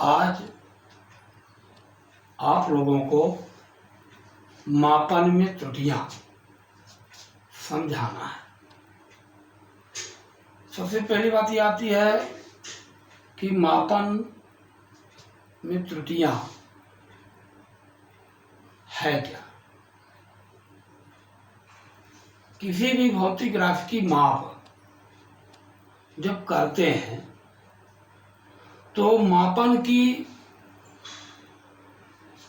आज आप लोगों को मापन में त्रुटियां समझाना है। सबसे पहली बात ये आती है कि मापन में त्रुटियां है क्या। किसी भी भौतिक राशि की माप जब करते हैं तो मापन की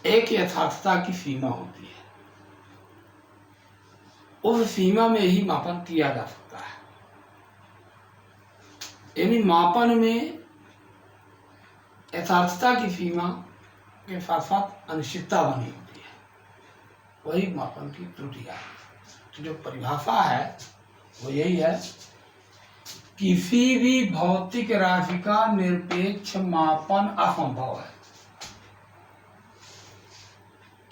एक यथार्थता की सीमा होती है। उस सीमा में ही मापन किया जा सकता है। यानी मापन में यथार्थता की सीमा के साथ साथ अनिश्चितता बनी होती है, वही मापन की त्रुटियां है। तो जो परिभाषा है वो यही है, किसी भी भौतिक राशि का निरपेक्ष मापन असंभव है,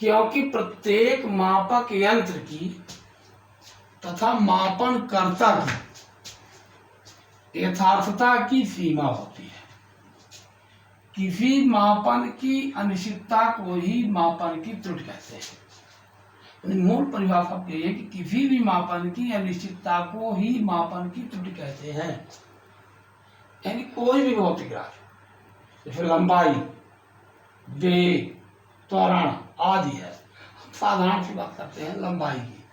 क्योंकि प्रत्येक मापक यंत्र की तथा मापन कर्ता की यथार्थता की सीमा होती है। किसी मापन की अनिश्चितता को ही मापन की त्रुटि कहते हैं। मूल परिभाषा यह है कि किसी भी मापन की अनिश्चितता को ही मापन की त्रुटि कहते हैं। यानी कोई भी भौतिक राशि जैसे लंबाई, वेग, त्वरण आदि है, हम साधारण सी बात करते हैं लंबाई की,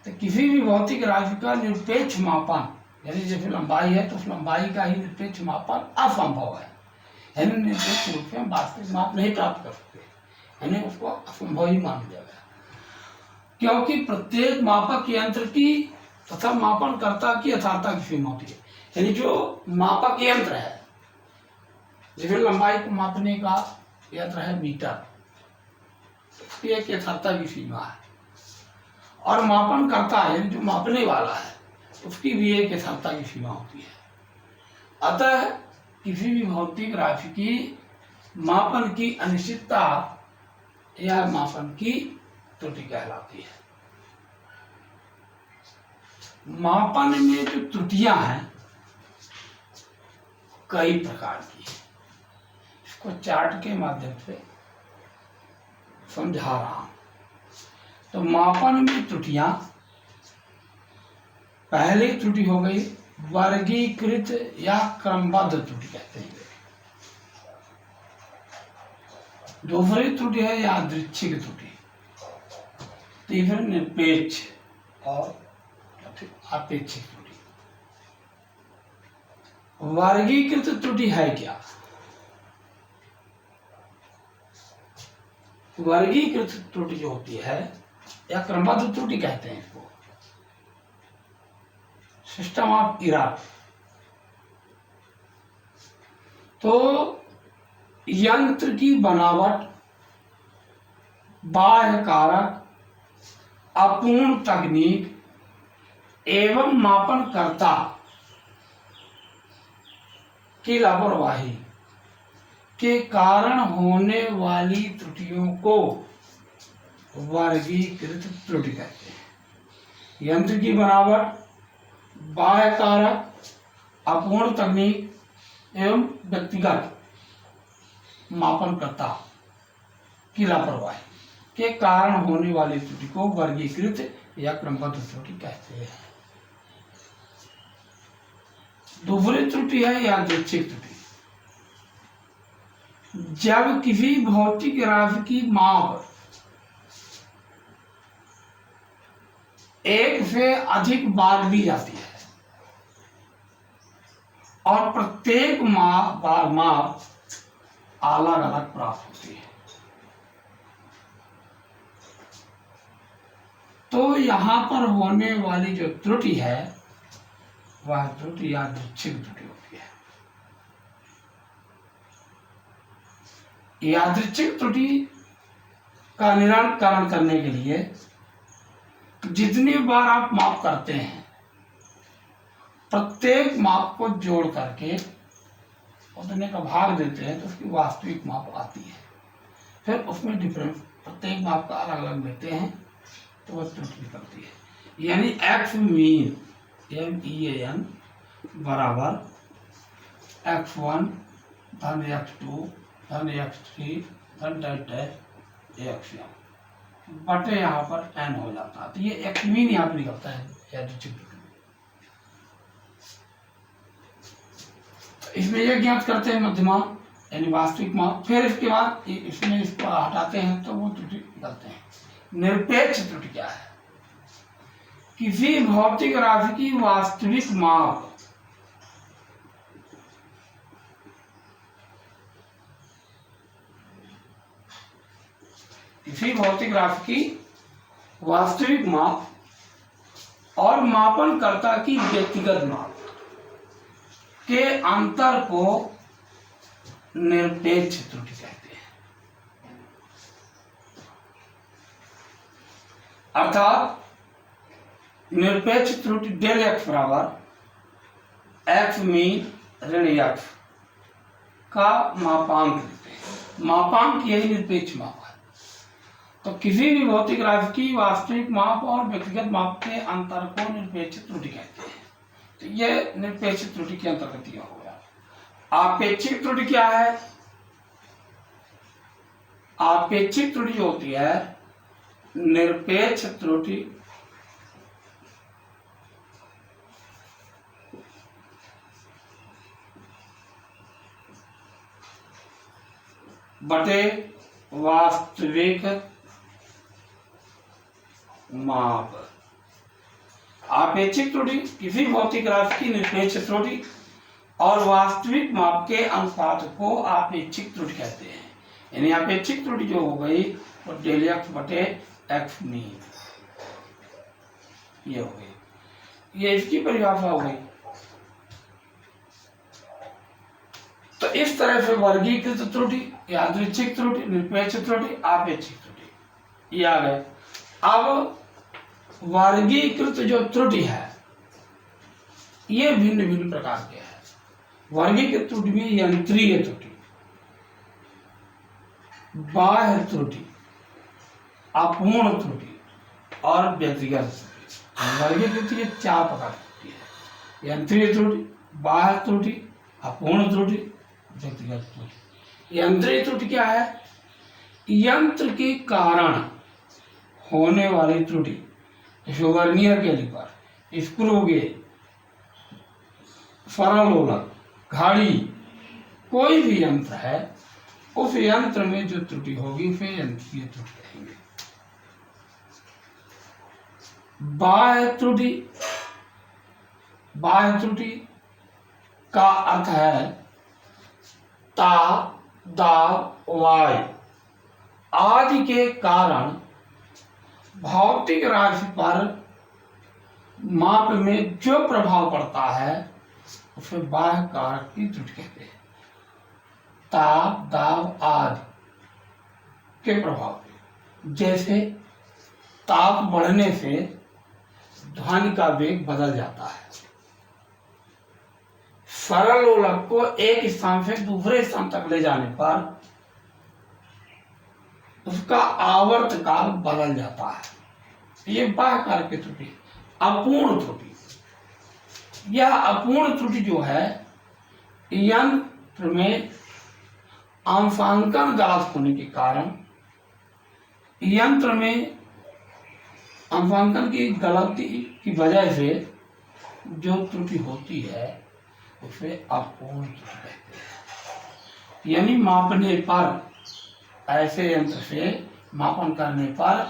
तो किसी भी भौतिक राशि का निरपेक्ष मापन, यानी जैसे लंबाई है तो उस लंबाई का ही निरपेक्ष मापन असंभव है। यानी निरपेक्ष रूप से हम वास्तविक माप नहीं प्राप्त कर सकते, यानी उसको असंभव ही मान लिया गया, क्योंकि प्रत्येक मापक यंत्र की तथा मापन कर्ता की यथार्थता की सीमा होती है। यानी जो मापक यंत्र है, जैसे लंबाई को मापने का यंत्र है मीटर, उसकी एक यथार्थता की सीमा है, और मापन करता है यानी जो मापने वाला है उसकी भी एक यथार्थता की सीमा होती है। अतः किसी भी भौतिक राशि की मापन की अनिश्चितता यह मापन की त्रुटि कहलाती है। मापन में जो त्रुटियां हैं कई प्रकार की है, इसको चार्ट के माध्यम से समझा रहा हूं। तो मापन में त्रुटियां, पहली त्रुटि हो गई वर्गीकृत या क्रमबद्ध त्रुटि कहते हैं। दूसरी त्रुटि है यादृच्छिक त्रुटि, तीसरी निरपेक्ष और अपेक्षित त्रुटि। वर्गीकृत त्रुटि है क्या? वर्गीकृत त्रुटि जो होती है या क्रमबद्ध त्रुटि कहते हैं इसको, सिस्टम ऑफ एरर। तो यंत्र की बनावट, बाह्य कारक, अपूर्ण तकनीक एवं मापनकर्ता की लापरवाही के कारण होने वाली त्रुटियों को वर्गीकृत त्रुटि कहते हैं। यंत्र की बनावट, बाह्य कारक, अपूर्ण तकनीक एवं व्यक्तिगत मापनकर्ता की लापरवाही के कारण होने वाली त्रुटि को वर्गीकृत या क्रमबद्ध त्रुटि कहते हैं। दूसरी त्रुटि है यादृच्छिक त्रुटि। जब किसी भौतिक राशि की माप एक से अधिक बार ली जाती है और प्रत्येक बार माप अलग अलग प्राप्त होती है, तो यहां पर होने वाली जो त्रुटि है वह त्रुटि यादृच्छिक त्रुटि होती है। यादृच्छिक त्रुटि का निराकरण करने के लिए जितनी बार आप माप करते हैं, प्रत्येक माप को जोड़ करके उतने का भाग देते हैं तो उसकी वास्तविक माप आती है। फिर उसमें डिफरेंस प्रत्येक माप का अलग अलग लेते हैं तो वह त्रुटि निकलती है। यानी एक्स मीन MEAN बराबर x1 धन x2 धन x3 धन डैश x बटे यहाँ पर n हो जाता है। तो ये x मीन यहाँ पर निकलता है यादृच्छिक त्रुटि में। तो इसमें ये ज्ञात करते हैं मध्यमान यानी वास्तविक माप, फिर इसके बाद इसमें इसको हटाते हैं तो वो त्रुटि निकलते हैं। निरपेक्ष त्रुटि क्या है? किसी भौतिक राशि की वास्तविक माप किसी भौतिक राशि की वास्तविक माप और मापनकर्ता की व्यक्तिगत माप के अंतर को निरपेक्ष त्रुटि कहते हैं। अर्थात निरपेक्ष त्रुटि डेल एक्स बराबर एक्स मीन ऋण एक्स का मापांक लेते हैं। मापांक यही निरपेक्ष माप है। तो किसी भी भौतिक राशि की वास्तविक माप और व्यक्तिगत माप के अंतर को निरपेक्ष त्रुटि कहते हैं। तो यह निरपेक्ष त्रुटि के अंतर्गत यह हो गया। आपेक्षिक त्रुटि क्या है? आपेक्षिक त्रुटि जो होती है निरपेक्ष त्रुटि बटे वास्तविक माप। आपेक्षिक त्रुटि किसी भौतिक राशि की निरपेक्ष त्रुटि और वास्तविक माप के अनुपात को आपेक्षिक त्रुटि कहते हैं। यानी आपेक्षिक त्रुटि जो हो गई वो डेल एक्स बटे एक्स मीन ये हो गई, ये इसकी परिभाषा हो गई। तो इस तरह से वर्गीकृत त्रुटि, यादृच्छिक त्रुटि, निरपेक्ष त्रुटि, आपेक्षिक त्रुटि ये आ गए। अब वर्गीकृत जो त्रुटि है ये भिन्न भिन्न प्रकार के हैं। वर्गीकृत त्रुटि में यंत्रीय त्रुटि, बाह्य त्रुटि, अपूर्ण त्रुटि और व्यक्तिगत त्रुटि। वर्गीकृत ये चार प्रकार की त्रुटि है। यंत्रीय त्रुटि, बाह्य त्रुटि, अपूर्ण त्रुटि, व्यक्तिगत त्रुटि। यंत्रीय त्रुटि क्या है? यंत्र के कारण होने वाली त्रुटि, जैसे वर्नियर कैलिपर, स्क्रू गेज, सरलोलक, घड़ी, कोई भी यंत्र है उस यंत्र में जो त्रुटि होगी उसे यंत्रीय त्रुटि कहेंगे। बाह्य त्रुटि, बाह्य त्रुटि का अर्थ है ताप, दाब, वायु आदि के कारण भौतिक राशि पर माप में जो प्रभाव पड़ता है उसे बाह्य कारक की त्रुटि कहते हैं। ताप, दाब आदि के प्रभाव, जैसे ताप बढ़ने से ध्वनि का वेग बदल जाता है। सरलोलक को एक स्थान से दूसरे स्थान तक ले जाने पर उसका आवर्त काल बदल जाता है। ये बाह्य कारक की त्रुटि। अपूर्ण त्रुटि, यह अपूर्ण त्रुटि जो है यंत्र में अंशांकन गलत होने के कारण, यंत्र में अंशांकन की गलती की वजह से जो त्रुटि होती है उसे अपूर्ण त्रुटि कहते हैं। यानी मापने पर, ऐसे यंत्र से मापन करने पर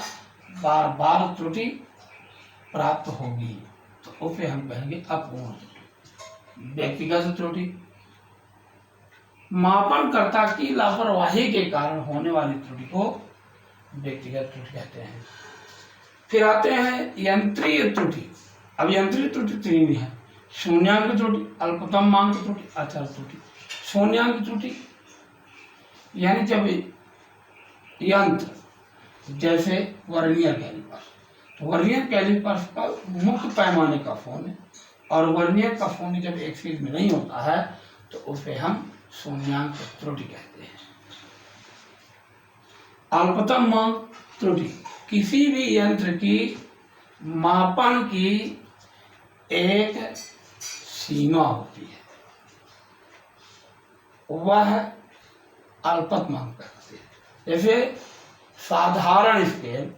बार बार त्रुटि प्राप्त होगी तो उसे हम कहेंगे अपूर्ण त्रुटि। व्यक्तिगत त्रुटि, मापनकर्ता की लापरवाही के कारण होने वाली त्रुटि को व्यक्तिगत त्रुटि कहते हैं। फिर आते हैं यंत्रीय त्रुटि। अब यंत्रीय त्रुटि तीन है: शून्यांक त्रुटि, अल्पतम मांग त्रुटि, अचर त्रुटि। शून्यांक त्रुटि यानी जब यंत्र, जैसे वर्नियर कैलिपर, तो वर्नियर कैलिपर का मुक्त पैमाने का फोन है और वर्नियर का फोन जब एक सीध में नहीं होता है तो उसे हम शून्यांक त्रुटि कहते हैं। अल्पतम मांग त्रुटि, किसी भी यंत्र की मापन की एक सीमा होती है, वह अल्पतमांक कहलाती है। जैसे साधारण स्केल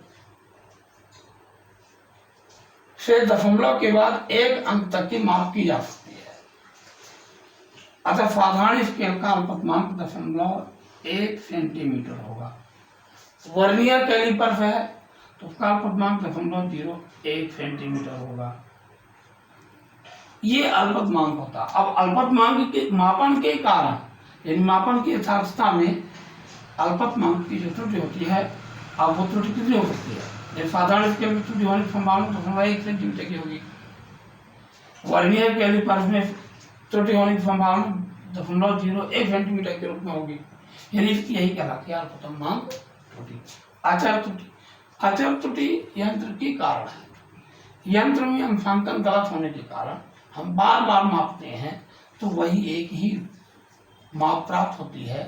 से दशमलव के बाद 1 अंक तक की माप की जा सकती है। अतः साधारण स्केल का अल्पतमांक 0.1 सेंटीमीटर होगा। वर्नियर कैलिपर है तो उसका अल्पतमांक 0.01 सेंटीमीटर होगा। ये अल्पतमांक होता। अब अल्पतमांक के मापन के कारण, यानी मापन की यथार्थता में अल्पतमांक की जो त्रुटि होती है, अब वो त्रुटि कितनी हो सकती है? जैसे साधारण स्केल में त्रुटि होने की संभावना 0.1 सेंटीमीटर की होगी। वर्नियर कैलिपर में त्रुटि होने की संभावना 0.01 सेंटीमीटर के रूप में होगी। यानी इसकी यही कहलाती है अल्पतमांक त्रुटि। आचार त्रुटि, आचार त्रुटि यंत्र के कारण है। यंत्र में अंशांकन गलत होने के कारण हम बार बार मापते हैं तो वही एक ही माप प्राप्त होती है,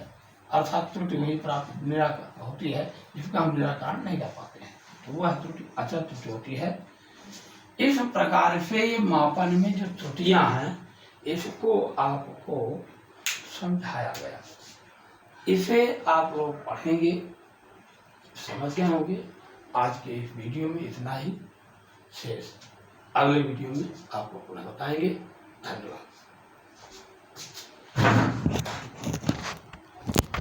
अर्थात त्रुटि वही प्राप्त निराकरण होती है जिसका हम निराकरण नहीं कर पाते हैं, तो वह त्रुटि आचार त्रुटि होती है। इस प्रकार से ये मापन में जो त्रुटियां हैं इसको आपको समझाया गया। इसे आप लोग पढ़ेंगे, समझ गए होंगे। आज के इस वीडियो में इतना ही शेष, अगले वीडियो में आपको पुनः बताएंगे। धन्यवाद।